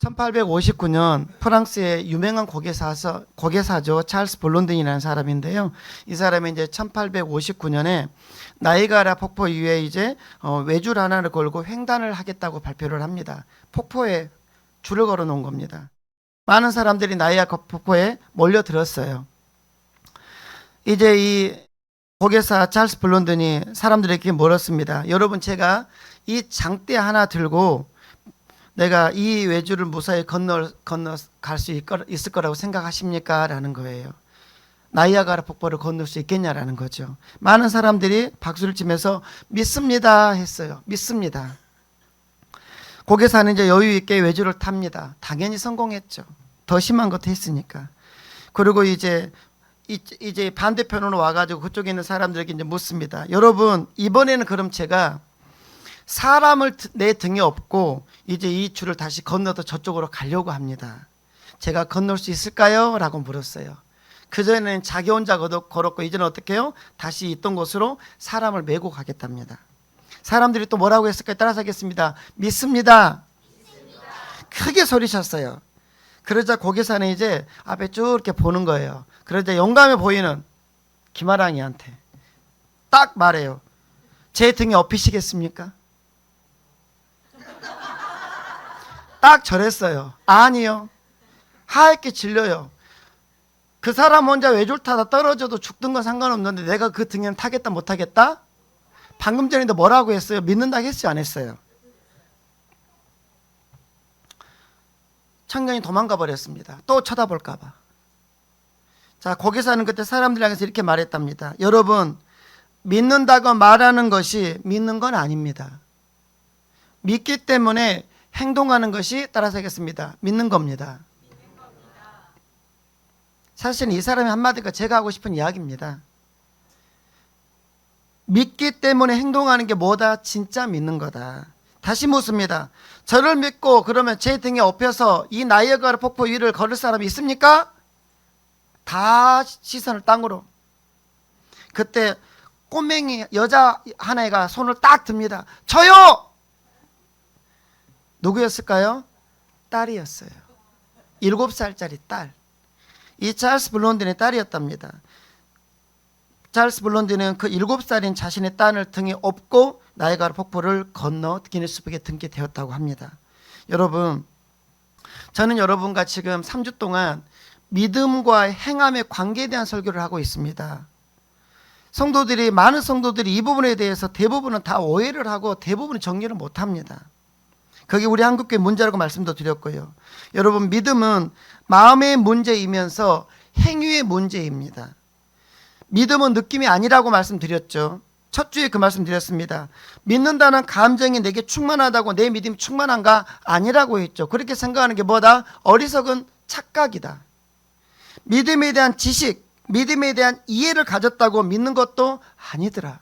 1859년 프랑스의 유명한 고개사죠. 찰스 블론든이라는 사람인데요. 이 사람이 이제 1859년에 나이가라 폭포 위에 이제 외줄 하나를 걸고 횡단을 하겠다고 발표를 합니다. 폭포에 줄을 걸어 놓은 겁니다. 많은 사람들이 나이아가라 폭포에 몰려들었어요. 이제 이 고개사 찰스 블론든이 사람들에게 물었습니다. 여러분, 제가 이 장대 하나 들고 내가 이 외줄을 무사히 건너갈 수 있을 거라고 생각하십니까? 라는 거예요. 나이아가라 폭포를 건널 수 있겠냐라는 거죠. 많은 사람들이 박수를 치면서 믿습니다 했어요. 믿습니다. 고개사는 이제 여유 있게 외줄을 탑니다. 당연히 성공했죠. 더 심한 것도 했으니까. 그리고 이제 반대편으로 와가지고 그쪽에 있는 사람들에게 이제 묻습니다. 여러분, 이번에는 그럼 제가 사람을 내 등에 업고 이제 이 줄을 다시 건너서 저쪽으로 가려고 합니다. 제가 건널 수 있을까요? 라고 물었어요. 그전에는 자기 혼자 걸었고 이제는 어떻게 해요? 다시 있던 곳으로 사람을 메고 가겠답니다. 사람들이 또 뭐라고 했을까요? 따라서 하겠습니다. 믿습니다. 크게 소리쳤어요. 그러자 고개사는 이제 앞에 쭉 이렇게 보는 거예요. 그러자 용감해 보이는 김아랑이한테 딱 말해요. 제 등에 업히시겠습니까? 딱 저랬어요. 아니요. 하얗게 질려요. 그 사람 혼자 외줄 타다 떨어져도 죽든 건 상관없는데 내가 그 등에는 타겠다 못 타겠다? 방금 전에도 뭐라고 했어요? 믿는다 했어요 안 했어요? 청년이 도망가 버렸습니다. 또 쳐다볼까 봐. 자, 거기서는 그때 사람들 향해서 이렇게 말했답니다. 여러분, 믿는다고 말하는 것이 믿는 건 아닙니다. 믿기 때문에 행동하는 것이, 따라서 하겠습니다, 믿는 겁니다. 사실은 이 사람의 한마디가 제가 하고 싶은 이야기입니다. 믿기 때문에 행동하는 게 뭐다? 진짜 믿는 거다. 다시 묻습니다. 저를 믿고 그러면 제 등에 업혀서 이 나이아가라 폭포 위를 걸을 사람이 있습니까? 다 시선을 땅으로. 그때 꼬맹이 여자 하나가 손을 딱 듭니다. 저요! 누구였을까요? 딸이었어요. 7살짜리 딸. 이 찰스 블론든의 딸이었답니다. 찰스 블론든은 그 7살인 자신의 딸을 등에 업고 나이아가라 폭포를 건너 기네스북에 등기되었다고 합니다. 여러분, 저는 여러분과 지금 3주 동안 믿음과 행함의 관계에 대한 설교를 하고 있습니다. 많은 성도들이 이 부분에 대해서 대부분은 다 오해를 하고 대부분 정리를 못합니다. 그게 우리 한국교회 문제라고 말씀도 드렸고요. 여러분, 믿음은 마음의 문제이면서 행위의 문제입니다. 믿음은 느낌이 아니라고 말씀드렸죠. 첫 주에 그 말씀 드렸습니다. 믿는다는 감정이 내게 충만하다고 내 믿음이 충만한가? 아니라고 했죠. 그렇게 생각하는 게 뭐다? 어리석은 착각이다. 믿음에 대한 지식, 믿음에 대한 이해를 가졌다고 믿는 것도 아니더라.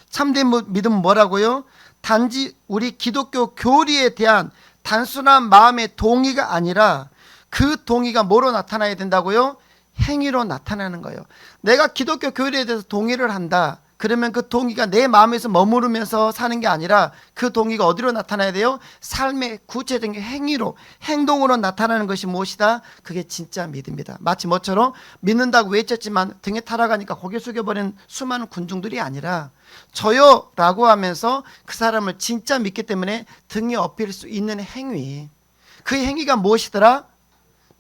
참된 믿음은 뭐라고요? 단지 우리 기독교 교리에 대한 단순한 마음의 동의가 아니라 그 동의가 뭐로 나타나야 된다고요? 행위로 나타나는 거예요. 내가 기독교 교리에 대해서 동의를 한다. 그러면 그 동의가 내 마음에서 머무르면서 사는 게 아니라 그 동의가 어디로 나타나야 돼요? 삶의 구체적인 행위로, 행동으로 나타나는 것이 무엇이다? 그게 진짜 믿음이다. 마치 뭐처럼 믿는다고 외쳤지만 등에 타락하니까 고개 숙여버린 수많은 군중들이 아니라 저요 라고 하면서 그 사람을 진짜 믿기 때문에 등에 업힐 수 있는 행위, 그 행위가 무엇이더라?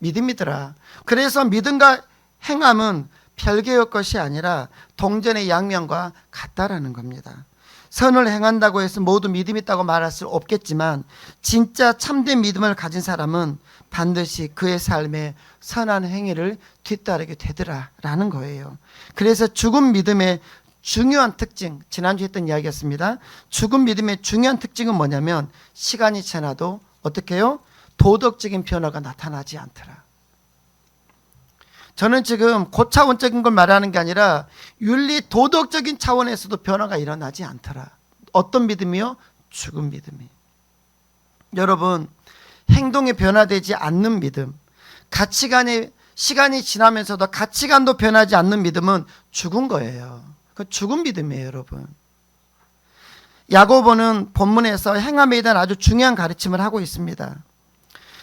믿음이더라. 그래서 믿음과 행함은 별개의 것이 아니라 동전의 양면과 같다라는 겁니다. 선을 행한다고 해서 모두 믿음 있다고 말할 수 없겠지만 진짜 참된 믿음을 가진 사람은 반드시 그의 삶에 선한 행위를 뒤따르게 되더라라는 거예요. 그래서 죽은 믿음의 중요한 특징, 지난주에 했던 이야기였습니다. 죽은 믿음의 중요한 특징은 뭐냐면 시간이 지나도 어떻게 해요? 도덕적인 변화가 나타나지 않더라. 저는 지금 고차원적인 걸 말하는 게 아니라 윤리 도덕적인 차원에서도 변화가 일어나지 않더라. 어떤 믿음이요? 죽은 믿음이. 여러분, 행동이 변화되지 않는 믿음, 시간이 지나면서도 가치관도 변하지 않는 믿음은 죽은 거예요. 그 죽은 믿음이에요, 여러분. 야고보는 본문에서 행함에 대한 아주 중요한 가르침을 하고 있습니다.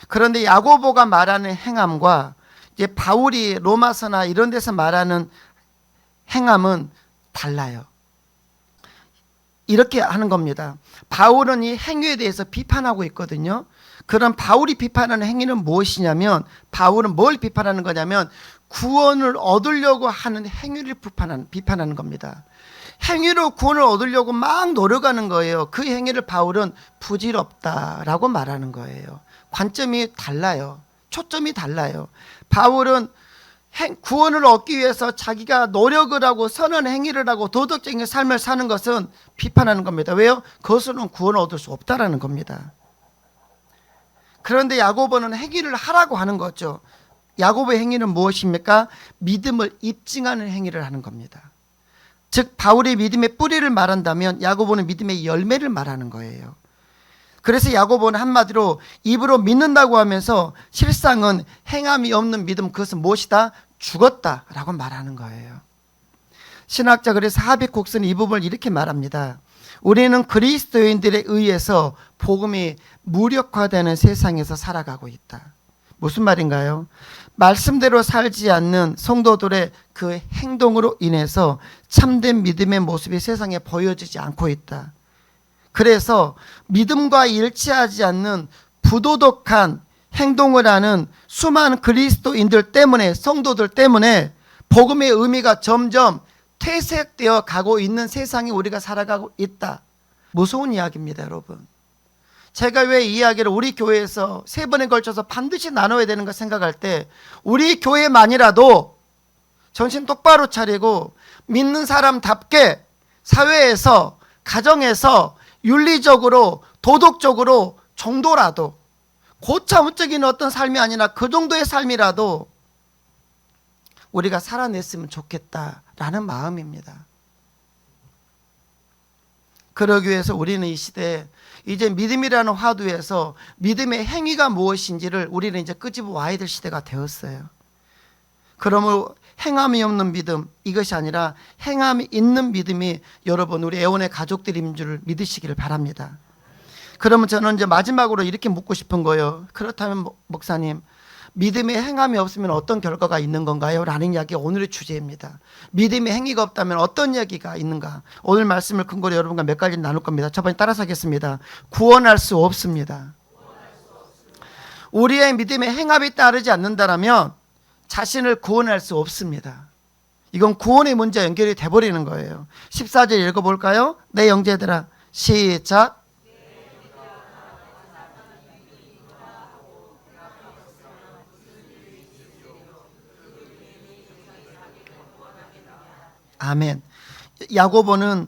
그런데 야고보가 말하는 행함과 이제 바울이 로마서나 이런 데서 말하는 행함은 달라요. 이렇게 하는 겁니다. 바울은 이 행위에 대해서 비판하고 있거든요. 그럼 바울이 비판하는 행위는 무엇이냐면, 바울은 뭘 비판하는 거냐면 구원을 얻으려고 하는 행위를 비판하는 겁니다. 행위로 구원을 얻으려고 막 노력하는 거예요. 그 행위를 바울은 부질없다라고 말하는 거예요. 관점이 달라요. 초점이 달라요. 바울은 구원을 얻기 위해서 자기가 노력을 하고 선한 행위를 하고 도덕적인 삶을 사는 것은 비판하는 겁니다. 왜요? 그것으로는 구원을 얻을 수 없다라는 겁니다. 그런데 야고보는 행위를 하라고 하는 거죠. 야고보의 행위는 무엇입니까? 믿음을 입증하는 행위를 하는 겁니다. 즉 바울의 믿음의 뿌리를 말한다면 야고보는 믿음의 열매를 말하는 거예요. 그래서 야고보는 한마디로 입으로 믿는다고 하면서 실상은 행함이 없는 믿음, 그것은 무엇이다? 죽었다라고 말하는 거예요. 신학자 그래서 하백국스는 이 부분을 이렇게 말합니다. 우리는 그리스도인들에 의해서 복음이 무력화되는 세상에서 살아가고 있다. 무슨 말인가요? 말씀대로 살지 않는 성도들의 그 행동으로 인해서 참된 믿음의 모습이 세상에 보여지지 않고 있다. 그래서 믿음과 일치하지 않는 부도덕한 행동을 하는 수많은 그리스도인들 때문에, 성도들 때문에 복음의 의미가 점점 퇴색되어 가고 있는 세상에 우리가 살아가고 있다. 무서운 이야기입니다, 여러분. 제가 왜 이 이야기를 우리 교회에서 3번에 걸쳐서 반드시 나눠야 되는가 생각할 때, 우리 교회만이라도 정신 똑바로 차리고 믿는 사람답게 사회에서, 가정에서 윤리적으로, 도덕적으로 정도라도, 고차원적인 어떤 삶이 아니라 그 정도의 삶이라도 우리가 살아냈으면 좋겠다라는 마음입니다. 그러기 위해서 우리는 이 시대에 이제 믿음이라는 화두에서 믿음의 행위가 무엇인지를 우리는 이제 끄집어 와야 될 시대가 되었어요. 그러므로 행함이 없는 믿음, 이것이 아니라 행함이 있는 믿음이 여러분 우리 애원의 가족들인 줄 믿으시기를 바랍니다. 그러면 저는 이제 마지막으로 이렇게 묻고 싶은 거예요. 그렇다면 목사님, 믿음의 행함이 없으면 어떤 결과가 있는 건가요? 라는 이야기가 오늘의 주제입니다. 믿음의 행위가 없다면 어떤 이야기가 있는가? 오늘 말씀을 근거로 여러분과 몇 가지 나눌 겁니다. 첫 번째 따라서 하겠습니다. 구원할 수 없습니다. 우리의 믿음의 행함이 따르지 않는다면 자신을 구원할 수 없습니다. 이건 구원의 문제와 연결이 돼버리는 거예요. 14절 읽어볼까요? 내 형제들아, 시작. 아멘. 야고보는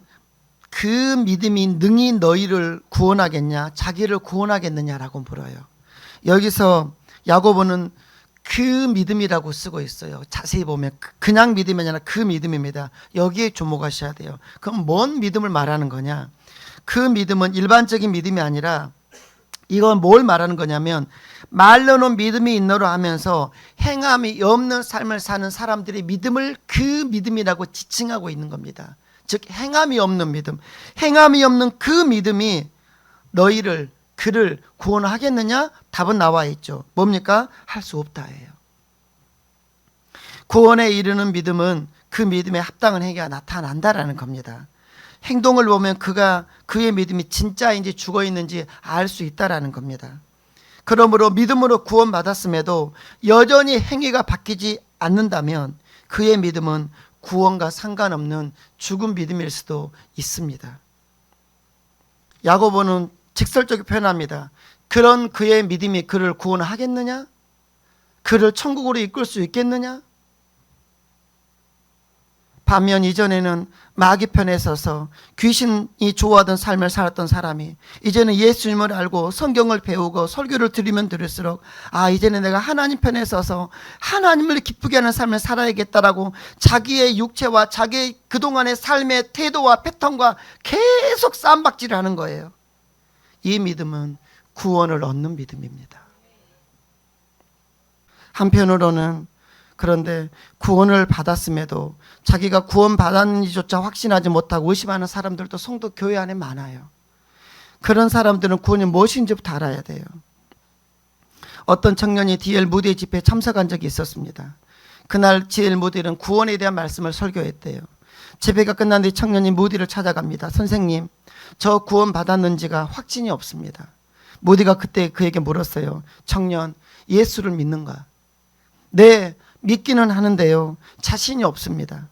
그 믿음이 능히 너희를 구원하겠냐, 자기를 구원하겠느냐라고 물어요. 여기서 야고보는 그 믿음이라고 쓰고 있어요. 자세히 보면 그냥 믿음이 아니라 그 믿음입니다. 여기에 주목하셔야 돼요. 그럼 뭔 믿음을 말하는 거냐? 그 믿음은 일반적인 믿음이 아니라 이건 뭘 말하는 거냐면 말로는 믿음이 있노라 하면서 행함이 없는 삶을 사는 사람들의 믿음을 그 믿음이라고 지칭하고 있는 겁니다. 즉 행함이 없는 믿음, 행함이 없는 그 믿음이 너희를, 그를 구원하겠느냐? 답은 나와 있죠. 뭡니까? 할 수 없다예요. 구원에 이르는 믿음은 그 믿음에 합당한 행위가 나타난다라는 겁니다. 행동을 보면 그의 믿음이 진짜인지 죽어 있는지 알 수 있다라는 겁니다. 그러므로 믿음으로 구원받았음에도 여전히 행위가 바뀌지 않는다면 그의 믿음은 구원과 상관없는 죽은 믿음일 수도 있습니다. 야고보는 직설적으로 표현합니다. 그런 그의 믿음이 그를 구원하겠느냐? 그를 천국으로 이끌 수 있겠느냐? 반면 이전에는 마귀 편에 서서 귀신이 좋아하던 삶을 살았던 사람이 이제는 예수님을 알고 성경을 배우고 설교를 들으면 들을수록 이제는 내가 하나님 편에 서서 하나님을 기쁘게 하는 삶을 살아야겠다라고 자기의 육체와 자기의 그동안의 삶의 태도와 패턴과 계속 쌈박질을 하는 거예요. 이 믿음은 구원을 얻는 믿음입니다. 한편으로는 그런데 구원을 받았음에도 자기가 구원받았는지조차 확신하지 못하고 의심하는 사람들도 성도 교회 안에 많아요. 그런 사람들은 구원이 무엇인지부터 알아야 돼요. 어떤 청년이 D.L. 무디의 집회에 참석한 적이 있었습니다. 그날 D.L. 무디는 구원에 대한 말씀을 설교했대요. 집회가 끝난 뒤 청년이 무디를 찾아갑니다. 선생님, 저 구원 받았는지가 확신이 없습니다. 무디가 그때 그에게 물었어요. 청년, 예수를 믿는가? 네, 믿기는 하는데요. 자신이 없습니다.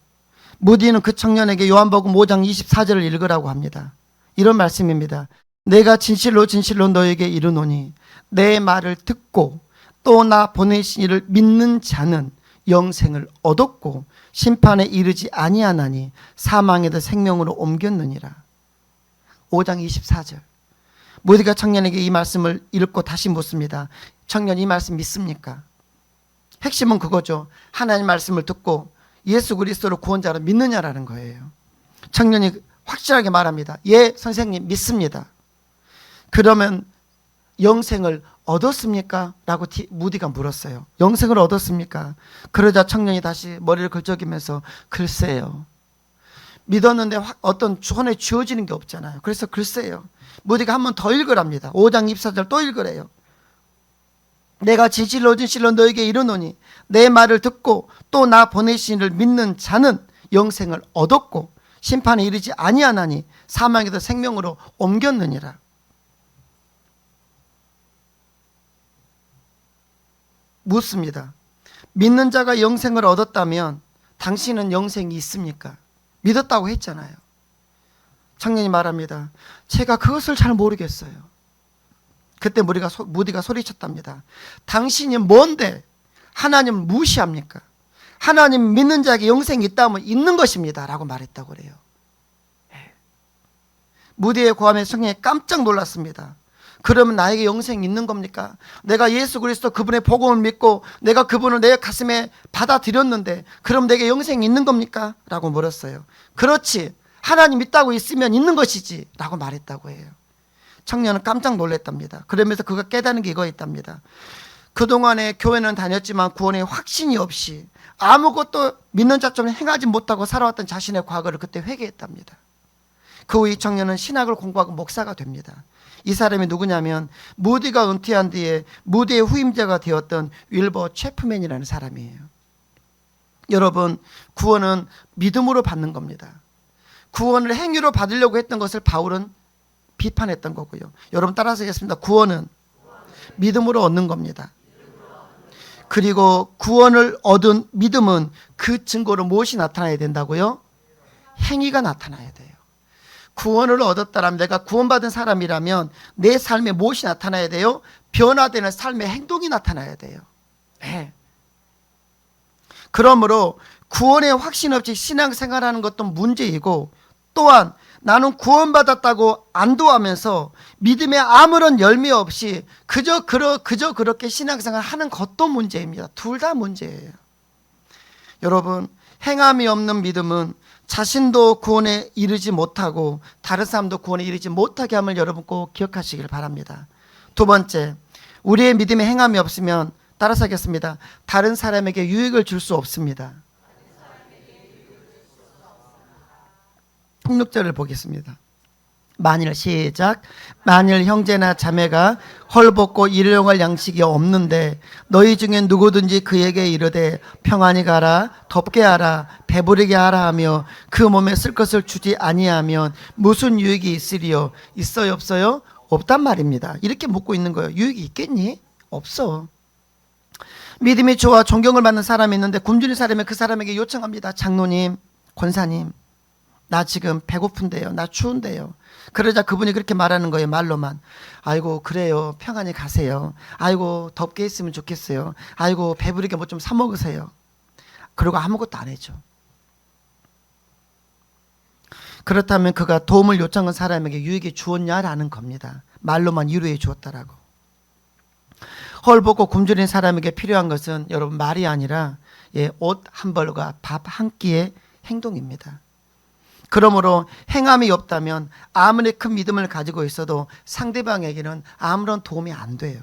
무디는 그 청년에게 요한복음 5장 24절을 읽으라고 합니다. 이런 말씀입니다. 내가 진실로 진실로 너에게 이르노니 내 말을 듣고 또 나 보내신 이를 믿는 자는 영생을 얻었고 심판에 이르지 아니하나니 사망에도 생명으로 옮겼느니라. 5장 24절. 무디가 청년에게 이 말씀을 읽고 다시 묻습니다. 청년, 이 말씀 믿습니까? 핵심은 그거죠. 하나님 말씀을 듣고 예수 그리스도를 구원자로 믿느냐라는 거예요. 청년이 확실하게 말합니다. 예, 선생님 믿습니다. 그러면 영생을 얻었습니까? 라고 무디가 물었어요. 영생을 얻었습니까? 그러자 청년이 다시 머리를 긁적이면서 글쎄요. 믿었는데 어떤 손에 쥐어지는 게 없잖아요. 그래서 글쎄요. 무디가 한 번 더 읽으랍니다. 5장 24절 또 읽으래요. 내가 진실로 진실로 너에게 이르노니 내 말을 듣고 또 나 보내신 이를 믿는 자는 영생을 얻었고 심판에 이르지 아니하나니 사망에서 생명으로 옮겼느니라. 묻습니다. 믿는 자가 영생을 얻었다면 당신은 영생이 있습니까? 믿었다고 했잖아요. 청년이 말합니다. 제가 그것을 잘 모르겠어요. 그때 무디가 소리쳤답니다. 당신이 뭔데 하나님을 무시합니까? 하나님 믿는 자에게 영생이 있다면 있는 것입니다 라고 말했다고 그래요. 무디의 고함에 청년이 깜짝 놀랐습니다. 그러면 나에게 영생이 있는 겁니까? 내가 예수 그리스도 그분의 복음을 믿고 내가 그분을 내 가슴에 받아들였는데 그럼 내게 영생이 있는 겁니까? 라고 물었어요. 그렇지, 하나님 있다고 있으면 있는 것이지 라고 말했다고 해요. 청년은 깜짝 놀랐답니다. 그러면서 그가 깨닫는 게 이거였답니다. 그동안에 교회는 다녔지만 구원에 확신이 없이 아무것도 믿는 자처럼 행하지 못하고 살아왔던 자신의 과거를 그때 회개했답니다. 그 후 이 청년은 신학을 공부하고 목사가 됩니다. 이 사람이 누구냐면 무디가 은퇴한 뒤에 무디의 후임자가 되었던 윌버 체프맨이라는 사람이에요. 여러분, 구원은 믿음으로 받는 겁니다. 구원을 행위로 받으려고 했던 것을 바울은 비판했던 거고요. 여러분 따라서 하겠습니다. 구원은 믿음으로 얻는 겁니다. 그리고 구원을 얻은 믿음은 그 증거로 무엇이 나타나야 된다고요? 행위가 나타나야 돼요. 구원을 얻었다라면, 내가 구원받은 사람이라면 내 삶에 무엇이 나타나야 돼요? 변화되는 삶의 행동이 나타나야 돼요. 네. 그러므로 구원에 확신 없이 신앙생활하는 것도 문제이고, 또한 나는 구원받았다고 안도하면서 믿음에 아무런 열매 없이 그저 그렇게 신앙생활 하는 것도 문제입니다. 둘 다 문제예요. 여러분, 행함이 없는 믿음은 자신도 구원에 이르지 못하고 다른 사람도 구원에 이르지 못하게 함을 여러분 꼭 기억하시길 바랍니다. 두 번째, 우리의 믿음에 행함이 없으면, 따라서 하겠습니다, 다른 사람에게 유익을 줄 수 없습니다. 16절을 보겠습니다. 만일 시작. 만일 형제나 자매가 헐벗고 일용할 양식이 없는데 너희 중에 누구든지 그에게 이르되 평안히 가라, 덥게 하라, 배부르게 하라 하며 그 몸에 쓸 것을 주지 아니하면 무슨 유익이 있으리요? 있어요, 없어요? 없단 말입니다. 이렇게 묻고 있는 거예요. 유익이 있겠니? 없어. 믿음이 좋아 존경을 받는 사람이 있는데 굶주린 사람이 그 사람에게 요청합니다. 장로님, 권사님, 나 지금 배고픈데요, 나 추운데요. 그러자 그분이 그렇게 말하는 거예요. 말로만. 아이고 그래요, 평안히 가세요. 아이고 덥게 있으면 좋겠어요. 아이고 배부르게 뭐 좀 사 먹으세요. 그리고 아무것도 안 해줘. 그렇다면 그가 도움을 요청한 사람에게 유익이 주었냐라는 겁니다. 말로만 위로해 주었다라고. 헐벗고 굶주린 사람에게 필요한 것은 여러분 말이 아니라 옷 한 벌과 밥 한 끼의 행동입니다. 그러므로 행함이 없다면 아무리 큰 믿음을 가지고 있어도 상대방에게는 아무런 도움이 안 돼요.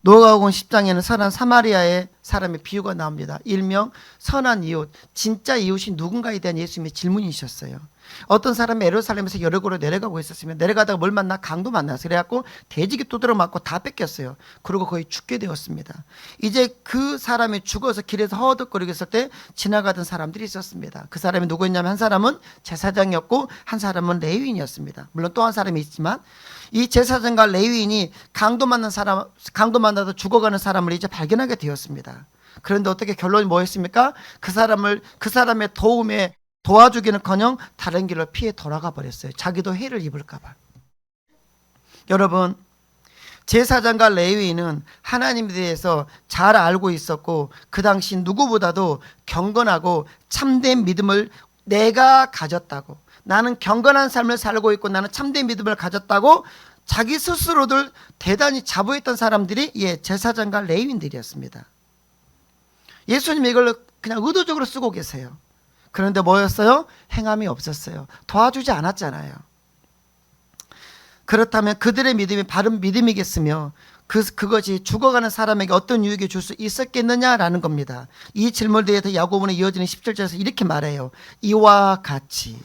누가복음 10장에는 선한 사마리아의 사람의 비유가 나옵니다. 일명 선한 이웃, 진짜 이웃이 누군가에 대한 예수님의 질문이셨어요. 어떤 사람이 예루살렘에서 여리고로 내려가고 있었으면 내려가다가 뭘 만나? 강도 만나서 그래갖고 돼지기 두드려 맞고 다 뺏겼어요. 그리고 거의 죽게 되었습니다. 이제 그 사람이 죽어서 길에서 허덕거리고 있을 때 지나가던 사람들이 있었습니다. 그 사람이 누구였냐면 한 사람은 제사장이었고 한 사람은 레위인이었습니다. 물론 또 한 사람이 있지만 이 제사장과 레위인이 강도 만나서 죽어가는 사람을 이제 발견하게 되었습니다. 그런데 어떻게 결론이 뭐였습니까? 그 사람의 도움에 도와주기는커녕 다른 길로 피해 돌아가 버렸어요. 자기도 해를 입을까 봐. 여러분, 제사장과 레위인은 하나님에 대해서 잘 알고 있었고 그 당시 누구보다도 경건하고 참된 믿음을 내가 가졌다고, 나는 경건한 삶을 살고 있고 나는 참된 믿음을 가졌다고 자기 스스로들 대단히 자부했던 사람들이 제사장과 레위인들이었습니다. 예수님이 이걸 그냥 의도적으로 쓰고 계세요. 그런데 뭐였어요? 행함이 없었어요. 도와주지 않았잖아요. 그렇다면 그들의 믿음이 바른 믿음이겠으며 그것이 죽어가는 사람에게 어떤 유익을 줄 수 있었겠느냐라는 겁니다. 이 질문에 대해서 야고보는 이어지는 17절에서 이렇게 말해요. 이와 같이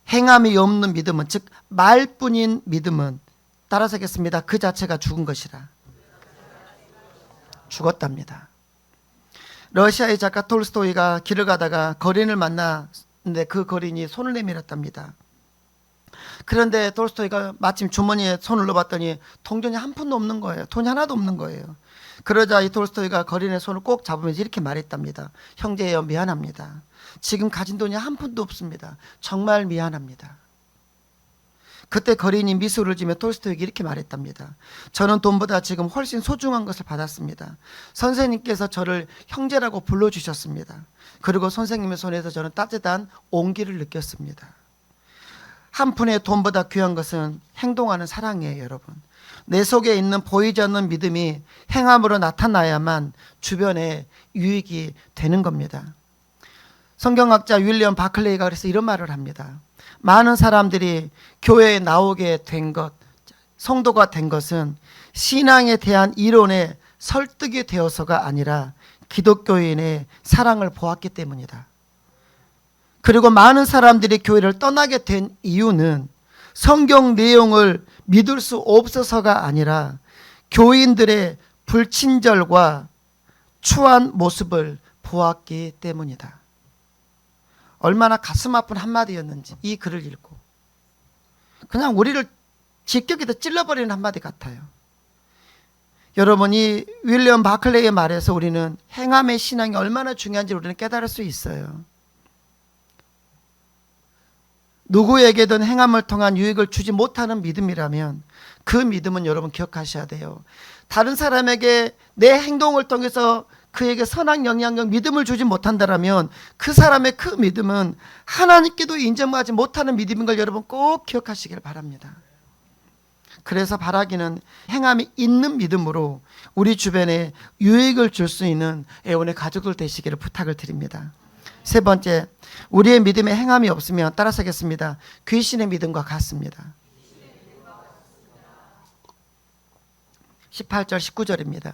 행함이 없는 믿음은, 즉 말뿐인 믿음은, 따라서 하겠습니다. 그 자체가 죽은 것이라. 죽었답니다. 러시아의 작가 톨스토이가 길을 가다가 거린을 만났는데 그 거린이 손을 내밀었답니다. 그런데 톨스토이가 마침 주머니에 손을 넣어봤더니 동전이 한 푼도 없는 거예요. 돈이 하나도 없는 거예요. 그러자 이 톨스토이가 거린의 손을 꼭 잡으면서 이렇게 말했답니다. 형제여, 미안합니다. 지금 가진 돈이 한 푼도 없습니다. 정말 미안합니다. 그때 거린이 미소를 지며 톨스토이에게 이렇게 말했답니다. 저는 돈보다 지금 훨씬 소중한 것을 받았습니다. 선생님께서 저를 형제라고 불러주셨습니다. 그리고 선생님의 손에서 저는 따뜻한 온기를 느꼈습니다. 한 푼의 돈보다 귀한 것은 행동하는 사랑이에요, 여러분. 내 속에 있는 보이지 않는 믿음이 행함으로 나타나야만 주변에 유익이 되는 겁니다. 성경학자 윌리엄 바클레이가 그래서 이런 말을 합니다. 많은 사람들이 교회에 나오게 된 것, 성도가 된 것은 신앙에 대한 이론에 설득이 되어서가 아니라 기독교인의 사랑을 보았기 때문이다. 그리고 많은 사람들이 교회를 떠나게 된 이유는 성경 내용을 믿을 수 없어서가 아니라 교인들의 불친절과 추한 모습을 보았기 때문이다. 얼마나 가슴 아픈 한마디였는지 이 글을 읽고 그냥 우리를 직격에다 찔러버리는 한마디 같아요. 여러분, 이 윌리엄 바클레이의 말에서 우리는 행함의 신앙이 얼마나 중요한지 우리는 깨달을 수 있어요. 누구에게든 행함을 통한 유익을 주지 못하는 믿음이라면 그 믿음은 여러분 기억하셔야 돼요. 다른 사람에게 내 행동을 통해서 그에게 선한 영향력, 믿음을 주지 못한다면 그 사람의 그 믿음은 하나님께도 인정하지 못하는 믿음인 걸 여러분 꼭 기억하시길 바랍니다. 그래서 바라기는 행함이 있는 믿음으로 우리 주변에 유익을 줄 수 있는 애원의 가족들 되시기를 부탁을 드립니다. 세 번째, 우리의 믿음에 행함이 없으면, 따라서 하겠습니다, 귀신의 믿음과 같습니다. 18절 19절입니다.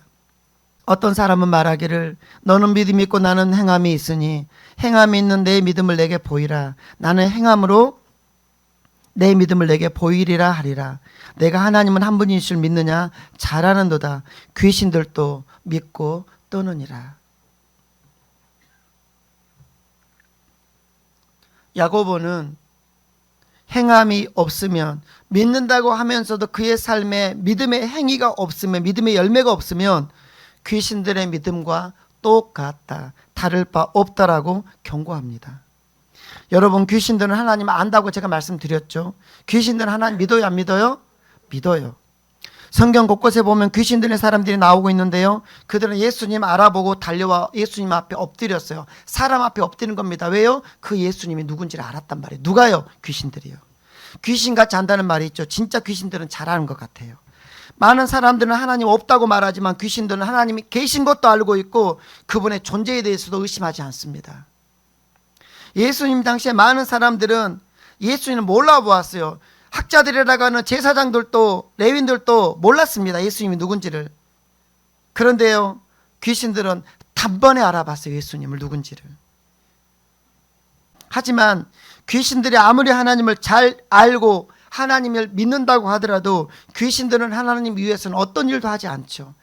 어떤 사람은 말하기를 너는 믿음이 있고 나는 행함이 있으니 행함이 있는 내 믿음을 내게 보이라. 나는 행함으로 내 믿음을 내게 보이리라 하리라. 내가 하나님은 한 분인 줄 믿느냐? 잘 아는도다. 귀신들도 믿고 떠느니라. 야고보는 행함이 없으면, 믿는다고 하면서도 그의 삶에 믿음의 행위가 없으면, 믿음의 열매가 없으면 귀신들의 믿음과 똑같다, 다를 바 없다라고 경고합니다. 여러분, 귀신들은 하나님 안다고 제가 말씀드렸죠. 귀신들은 하나님 믿어요, 안 믿어요? 믿어요. 성경 곳곳에 보면 귀신들의 사람들이 나오고 있는데요, 그들은 예수님 알아보고 달려와 예수님 앞에 엎드렸어요. 사람 앞에 엎드리는 겁니다. 왜요? 그 예수님이 누군지를 알았단 말이에요. 누가요? 귀신들이요. 귀신같이 한다는 말이 있죠. 진짜 귀신들은 잘하는 것 같아요. 많은 사람들은 하나님 없다고 말하지만 귀신들은 하나님이 계신 것도 알고 있고 그분의 존재에 대해서도 의심하지 않습니다. 예수님 당시에 많은 사람들은 예수님을 몰라보았어요. 학자들이라고는 제사장들도 레위인들도 몰랐습니다, 예수님이 누군지를. 그런데요, 귀신들은 단번에 알아봤어요, 예수님을 누군지를. 하지만 귀신들이 아무리 하나님을 잘 알고 하나님을 믿는다고 하더라도 귀신들은 하나님 위해서는 어떤 일도 하지 않죠.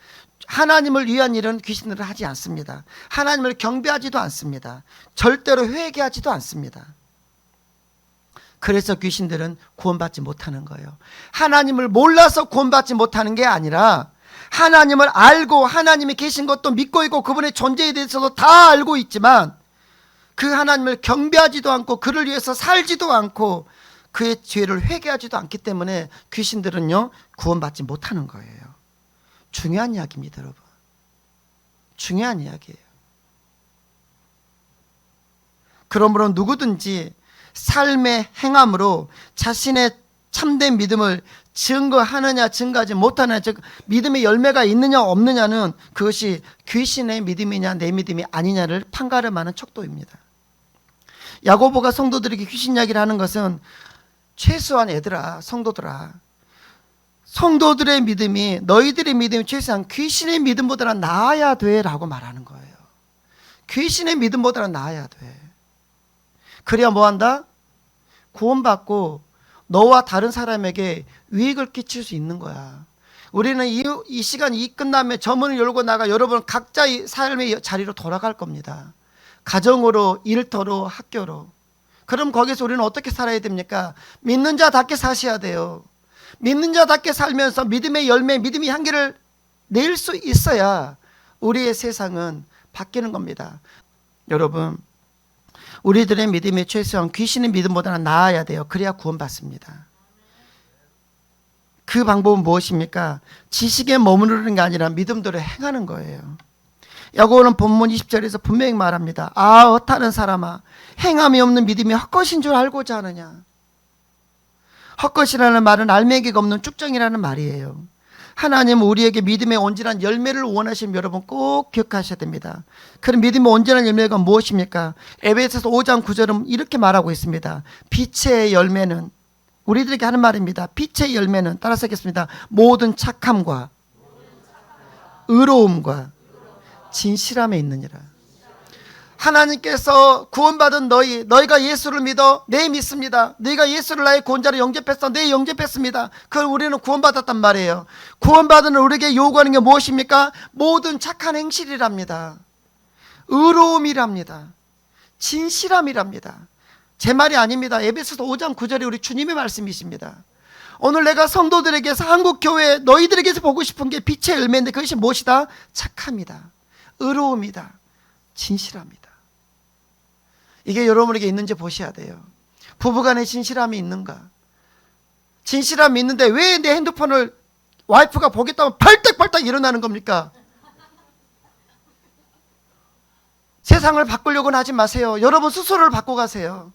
하나님을 위한 일은 귀신들은 하지 않습니다. 하나님을 경배하지도 않습니다. 절대로 회개하지도 않습니다. 그래서 귀신들은 구원받지 못하는 거예요. 하나님을 몰라서 구원받지 못하는 게 아니라 하나님을 알고 하나님이 계신 것도 믿고 있고 그분의 존재에 대해서도 다 알고 있지만 그 하나님을 경배하지도 않고 그를 위해서 살지도 않고 그의 죄를 회개하지도 않기 때문에 귀신들은요 구원받지 못하는 거예요. 중요한 이야기입니다, 여러분. 중요한 이야기예요. 그러므로 누구든지 삶의 행함으로 자신의 참된 믿음을 증거하느냐 증거하지 못하느냐, 즉 믿음의 열매가 있느냐 없느냐는 그것이 귀신의 믿음이냐 내 믿음이 아니냐를 판가름하는 척도입니다. 야고보가 성도들에게 귀신 이야기를 하는 것은 최소한 얘들아, 성도들아, 성도들의 믿음이, 너희들의 믿음이 최소한 귀신의 믿음보다는 나아야 돼 라고 말하는 거예요. 귀신의 믿음보다는 나아야 돼. 그래야 뭐한다? 구원받고 너와 다른 사람에게 유익을 끼칠 수 있는 거야. 우리는 이 시간이 끝나면 저 문을 열고 나가 여러분 각자의 삶의 자리로 돌아갈 겁니다. 가정으로, 일터로, 학교로. 그럼 거기서 우리는 어떻게 살아야 됩니까? 믿는 자답게 사셔야 돼요. 믿는 자답게 살면서 믿음의 열매, 믿음의 향기를 낼 수 있어야 우리의 세상은 바뀌는 겁니다. 여러분, 우리들의 믿음이 최소한 귀신의 믿음보다는 나아야 돼요. 그래야 구원받습니다. 그 방법은 무엇입니까? 지식에 머무르는 게 아니라 믿음대로 행하는 거예요. 야고보는 본문 20절에서 분명히 말합니다. 아, 어떠한 사람아, 행함이 없는 믿음이 헛것인 줄 알고자 하느냐. 헛것이라는 말은 알맹이가 없는 쭉정이라는 말이에요. 하나님은 우리에게 믿음의 온전한 열매를 원하시면 여러분 꼭 기억하셔야 됩니다. 그럼 믿음의 온전한 열매가 무엇입니까? 에베소서 5장 9절은 이렇게 말하고 있습니다. 빛의 열매는, 우리들에게 하는 말입니다. 빛의 열매는, 따라서 하겠습니다. 모든 착함과 의로움과 진실함에 있느니라. 하나님께서 구원받은 너희가 예수를 믿어, 네 믿습니다. 너희가 예수를 나의 구원자로 영접했어, 네 영접했습니다. 그걸 우리는 구원받았단 말이에요. 구원받은 우리에게 요구하는 게 무엇입니까? 모든 착한 행실이랍니다. 의로움이랍니다. 진실함이랍니다. 제 말이 아닙니다. 에베소서 5장 9절이 우리 주님의 말씀이십니다. 오늘 내가 성도들에게서, 한국교회 너희들에게서 보고 싶은 게 빛의 열매인데 그것이 무엇이다? 착함이다. 의로움이다. 진실함이다. 이게 여러분에게 있는지 보셔야 돼요. 부부간에 진실함이 있는가? 진실함이 있는데 왜 내 핸드폰을 와이프가 보겠다면 벌떡벌떡 일어나는 겁니까? 세상을 바꾸려고는 하지 마세요. 여러분 스스로를 바꿔가세요.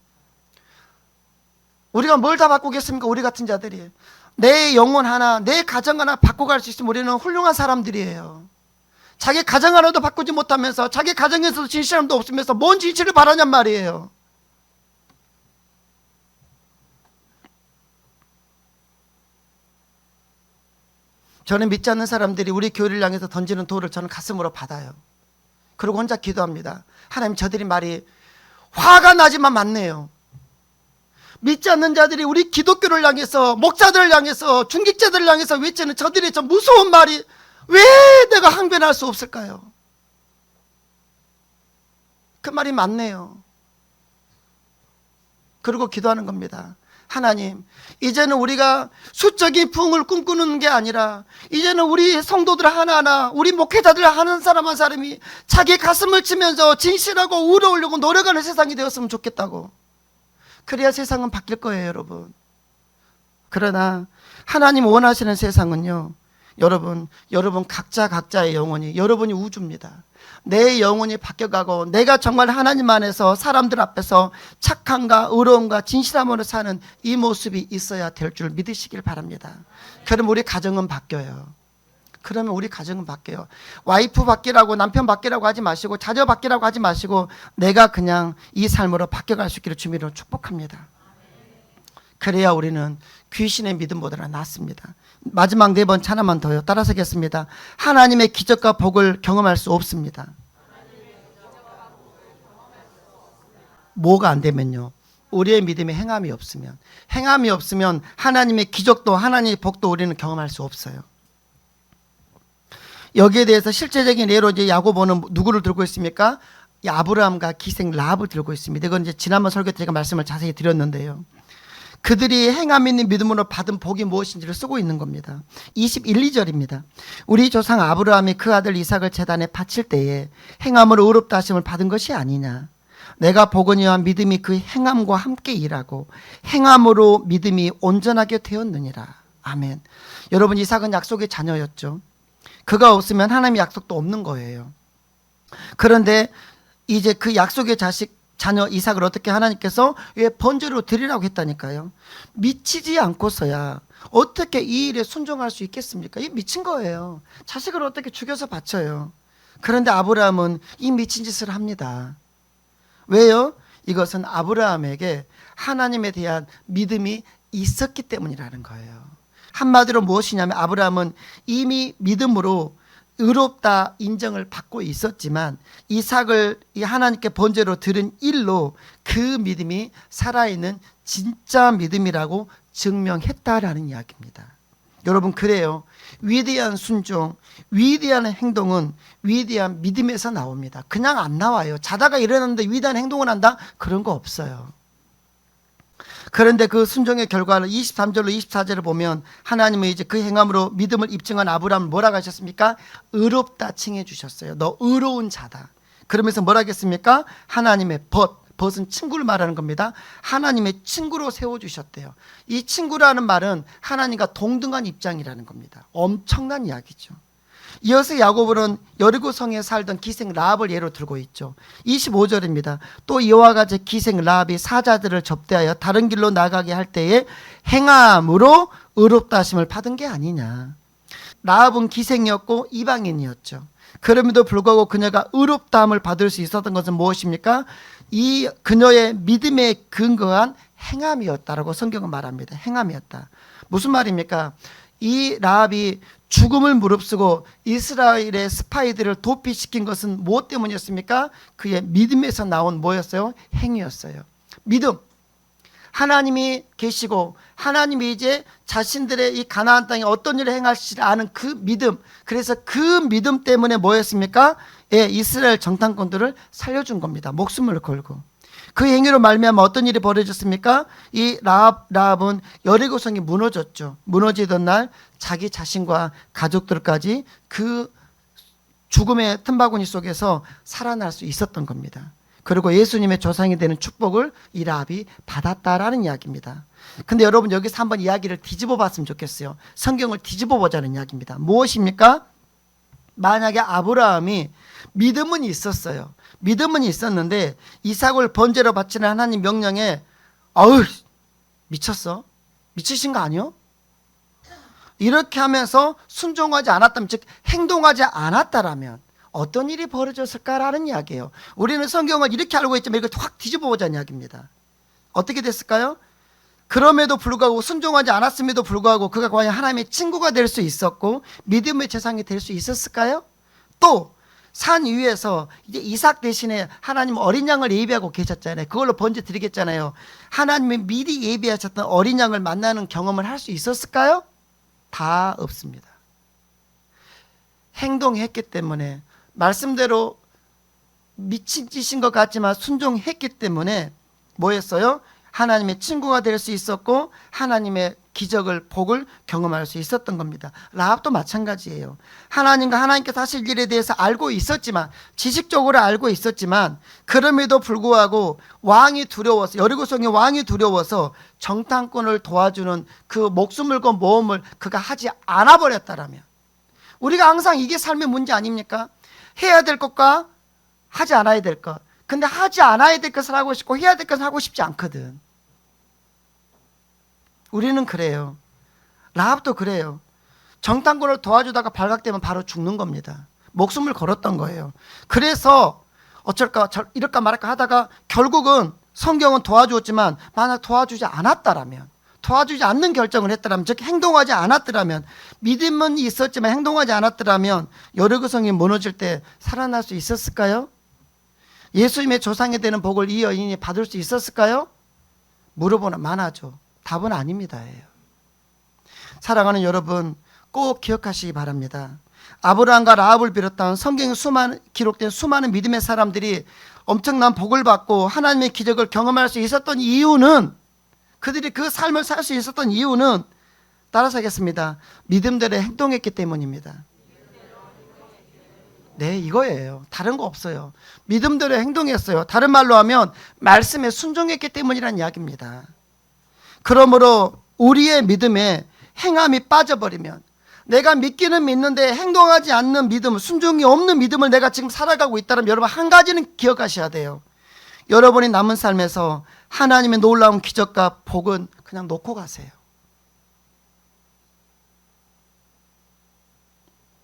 우리가 뭘 다 바꾸겠습니까? 우리 같은 자들이. 내 영혼 하나, 내 가정 하나 바꿔갈 수 있으면 우리는 훌륭한 사람들이에요. 자기 가정 하나도 바꾸지 못하면서 자기 가정에서도 진실함도 없으면서 뭔 진실을 바라냔 말이에요. 저는 믿지 않는 사람들이 우리 교회를 향해서 던지는 돌을 저는 가슴으로 받아요. 그리고 혼자 기도합니다. 하나님, 저들이 말이 화가 나지만 맞네요. 믿지 않는 자들이 우리 기독교를 향해서, 목사들을 향해서, 중직자들을 향해서 외치는 저들의 저 무서운 말이 왜 내가 항변할 수 없을까요? 그 말이 맞네요. 그리고 기도하는 겁니다. 하나님, 이제는 우리가 수적인 부흥을 꿈꾸는 게 아니라 이제는 우리 성도들 하나하나, 우리 목회자들 하는 사람 한 사람이 자기 가슴을 치면서 진실하고 의로우려고 노력하는 세상이 되었으면 좋겠다고. 그래야 세상은 바뀔 거예요, 여러분. 그러나 하나님 원하시는 세상은요, 여러분 각자의 영혼이, 여러분이 우주입니다. 내 영혼이 바뀌어가고 내가 정말 하나님 안에서 사람들 앞에서 착함과 의로움과 진실함으로 사는 이 모습이 있어야 될 줄 믿으시길 바랍니다. 그럼 우리 가정은 바뀌어요. 그러면 우리 가정은 바뀌어요. 와이프 바뀌라고, 남편 바뀌라고 하지 마시고, 자녀 바뀌라고 하지 마시고, 내가 그냥 이 삶으로 바뀌어갈 수 있기를 주님으로 축복합니다. 그래야 우리는 귀신의 믿음보다는 낫습니다. 마지막 4번 하나만 더요. 따라서 하겠습니다. 하나님의 기적과 복을 경험할 수 없습니다. 뭐가 안 되면요, 우리의 믿음에 행함이 없으면 하나님의 기적도 하나님의 복도 우리는 경험할 수 없어요. 여기에 대해서 실제적인 예로 이제 야고보는 누구를 들고 있습니까? 아브라함과 기생 라합을 들고 있습니다. 이건 이제 지난번 설교 때 제가 말씀을 자세히 드렸는데요. 그들이 행함 있는 믿음으로 받은 복이 무엇인지를 쓰고 있는 겁니다. 21, 2절입니다. 우리 조상 아브라함이 그 아들 이삭을 제단에 바칠 때에 행함으로 의롭다 하심을 받은 것이 아니냐. 내가 보거니와 믿음이 그 행함과 함께 일하고 행함으로 믿음이 온전하게 되었느니라. 아멘. 여러분, 이삭은 약속의 자녀였죠. 그가 없으면 하나님의 약속도 없는 거예요. 그런데 이제 그 약속의 자녀 이삭을 어떻게 하나님께서 왜 번제로 드리라고 했다니까요. 미치지 않고서야 어떻게 이 일에 순종할 수 있겠습니까? 이 미친 거예요. 자식을 어떻게 죽여서 바쳐요. 그런데 아브라함은 이 미친 짓을 합니다. 왜요? 이것은 아브라함에게 하나님에 대한 믿음이 있었기 때문이라는 거예요. 한마디로 무엇이냐면 아브라함은 이미 믿음으로 의롭다 인정을 받고 있었지만 이삭을 하나님께 번제로 드린 일로 그 믿음이 살아있는 진짜 믿음이라고 증명했다라는 이야기입니다. 여러분, 그래요. 위대한 순종, 위대한 행동은 위대한 믿음에서 나옵니다. 그냥 안 나와요. 자다가 일어났는데 위대한 행동을 한다? 그런 거 없어요. 그런데 그 순종의 결과를 23절로 24절을 보면 하나님은 이제 그 행함으로 믿음을 입증한 아브라함을 뭐라고 하셨습니까? 의롭다 칭해 주셨어요. 너 의로운 자다. 그러면서 뭐라 하겠습니까? 하나님의 벗은 친구를 말하는 겁니다. 하나님의 친구로 세워주셨대요. 이 친구라는 말은 하나님과 동등한 입장이라는 겁니다. 엄청난 이야기죠. 이어서 야고보는 여리고성에 살던 기생 라합을 예로 들고 있죠. 25절입니다. 또 이와 같이 기생 라합이 사자들을 접대하여 다른 길로 나가게 할 때에 행함으로 의롭다 하심을 받은 게 아니냐. 라합은 기생이었고 이방인이었죠. 그럼에도 불구하고 그녀가 의롭다함을 받을 수 있었던 것은 무엇입니까? 이 그녀의 믿음에 근거한 행함이었다라고 성경은 말합니다. 행함이었다. 무슨 말입니까? 이 라합이 죽음을 무릅쓰고 이스라엘의 스파이들을 도피시킨 것은 무엇 때문이었습니까? 그의 믿음에서 나온 뭐였어요? 행위였어요. 믿음. 하나님이 계시고 하나님이 이제 자신들의 이 가나안 땅에 어떤 일을 행하시지 아는 그 믿음. 그래서 그 믿음 때문에 뭐였습니까? 예, 이스라엘 정탐꾼들을 살려준 겁니다. 목숨을 걸고. 그 행위로 말미암아 어떤 일이 벌어졌습니까? 이 라합은 여리고성이 무너졌죠. 무너지던 날 자기 자신과 가족들까지 그 죽음의 틈바구니 속에서 살아날 수 있었던 겁니다. 그리고 예수님의 조상이 되는 축복을 이 라합이 받았다라는 이야기입니다. 근데 여러분, 여기서 한번 이야기를 뒤집어 봤으면 좋겠어요. 성경을 뒤집어 보자는 이야기입니다. 무엇입니까? 만약에 아브라함이 믿음은 있었어요. 믿음은 있었는데 이삭을 번제로 바치는 하나님 명령에 아우 미쳤어? 미치신 거 아니요? 이렇게 하면서 순종하지 않았다면, 즉 행동하지 않았다라면 어떤 일이 벌어졌을까라는 이야기예요. 우리는 성경을 이렇게 알고 있지만 이걸 확 뒤집어 보자는 이야기입니다. 어떻게 됐을까요? 그럼에도 불구하고 순종하지 않았음에도 불구하고 그가 과연 하나님의 친구가 될 수 있었고 믿음의 재상이 될 수 있었을까요? 또 산 위에서 이제 이삭 대신에 하나님 어린 양을 예비하고 계셨잖아요. 그걸로 번제 드리겠잖아요. 하나님이 미리 예비하셨던 어린 양을 만나는 경험을 할 수 있었을까요? 다 없습니다. 행동했기 때문에, 말씀대로 미친 짓인 것 같지만 순종했기 때문에 뭐였어요? 하나님의 친구가 될 수 있었고 하나님의 기적을, 복을 경험할 수 있었던 겁니다. 라합도 마찬가지예요. 하나님과 하나님께서 하실 일에 대해서 알고 있었지만, 지식적으로 알고 있었지만 그럼에도 불구하고 왕이 두려워서, 여리고성의 왕이 두려워서 정탐꾼을 도와주는 그 목숨을 건 모험을 그가 하지 않아 버렸다라면, 우리가 항상 이게 삶의 문제 아닙니까? 해야 될 것과 하지 않아야 될 것. 근데 하지 않아야 될 것을 하고 싶고 해야 될 것을 하고 싶지 않거든. 우리는 그래요. 라합도 그래요. 정탐꾼을 도와주다가 발각되면 바로 죽는 겁니다. 목숨을 걸었던 거예요. 그래서 어쩔까 이럴까 말할까 하다가 결국은 성경은 도와주었지만 만약 도와주지 않았다라면, 도와주지 않는 결정을 했더라면, 즉 행동하지 않았더라면, 믿음은 있었지만 행동하지 않았더라면 여리고성이 무너질 때 살아날 수 있었을까요? 예수님의 조상이 되는 복을 이 여인이 받을 수 있었을까요? 물어보나 마나죠. 답은 아닙니다예요. 사랑하는 여러분, 꼭 기억하시기 바랍니다. 아브라함과 라합을 비롯한 성경에 기록된 수많은 믿음의 사람들이 엄청난 복을 받고 하나님의 기적을 경험할 수 있었던 이유는, 그들이 그 삶을 살 수 있었던 이유는, 따라서 하겠습니다, 믿음대로 행동했기 때문입니다. 네, 이거예요. 다른 거 없어요. 믿음대로 행동했어요. 다른 말로 하면 말씀에 순종했기 때문이라는 이야기입니다. 그러므로 우리의 믿음에 행함이 빠져버리면, 내가 믿기는 믿는데 행동하지 않는 믿음, 순종이 없는 믿음을 내가 지금 살아가고 있다면 여러분 한 가지는 기억하셔야 돼요. 여러분이 남은 삶에서 하나님의 놀라운 기적과 복은 그냥 놓고 가세요.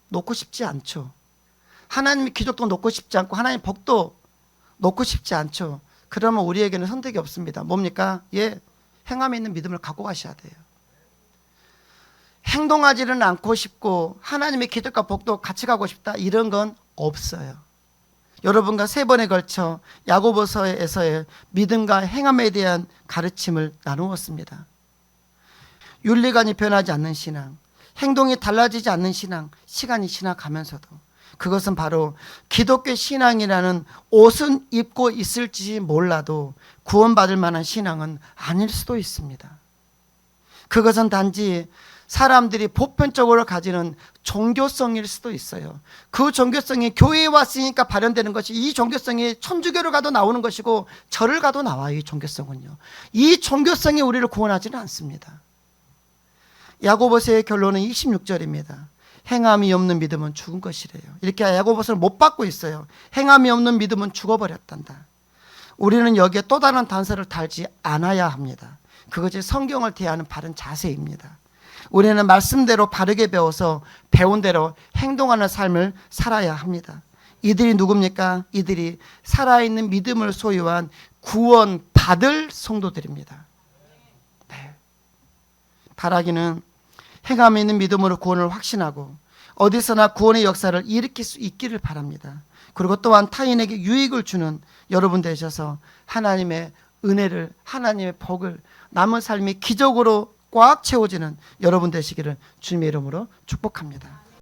놓고 싶지 않죠. 하나님의 기적도 놓고 싶지 않고 하나님의 복도 놓고 싶지 않죠. 그러면 우리에게는 선택이 없습니다. 뭡니까? 행함에 있는 믿음을 갖고 가셔야 돼요. 행동하지는 않고 싶고 하나님의 기적과 복도 같이 가고 싶다, 이런 건 없어요. 여러분과 3번에 걸쳐 야고보서에서의 믿음과 행함에 대한 가르침을 나누었습니다. 윤리관이 변하지 않는 신앙, 행동이 달라지지 않는 신앙, 시간이 지나가면서도 그것은 바로 기독교 신앙이라는 옷은 입고 있을지 몰라도 구원받을 만한 신앙은 아닐 수도 있습니다. 그것은 단지 사람들이 보편적으로 가지는 종교성일 수도 있어요. 그 종교성이 교회에 왔으니까 발현되는 것이, 이 종교성이 천주교를 가도 나오는 것이고 절을 가도 나와요. 이 종교성은요. 이 종교성이 우리를 구원하지는 않습니다. 야고보서의 결론은 26절입니다. 행함이 없는 믿음은 죽은 것이래요. 이렇게 야고보서를 못 받고 있어요. 행함이 없는 믿음은 죽어버렸단다. 우리는 여기에 또 다른 단서를 달지 않아야 합니다. 그것이 성경을 대하는 바른 자세입니다. 우리는 말씀대로 바르게 배워서 배운 대로 행동하는 삶을 살아야 합니다. 이들이 누굽니까? 이들이 살아있는 믿음을 소유한 구원받을 성도들입니다. 네. 바라기는 행함에 있는 믿음으로 구원을 확신하고 어디서나 구원의 역사를 일으킬 수 있기를 바랍니다. 그리고 또한 타인에게 유익을 주는 여러분 되셔서 하나님의 은혜를, 하나님의 복을, 남은 삶이 기적으로 꽉 채워지는 여러분 되시기를 주님의 이름으로 축복합니다.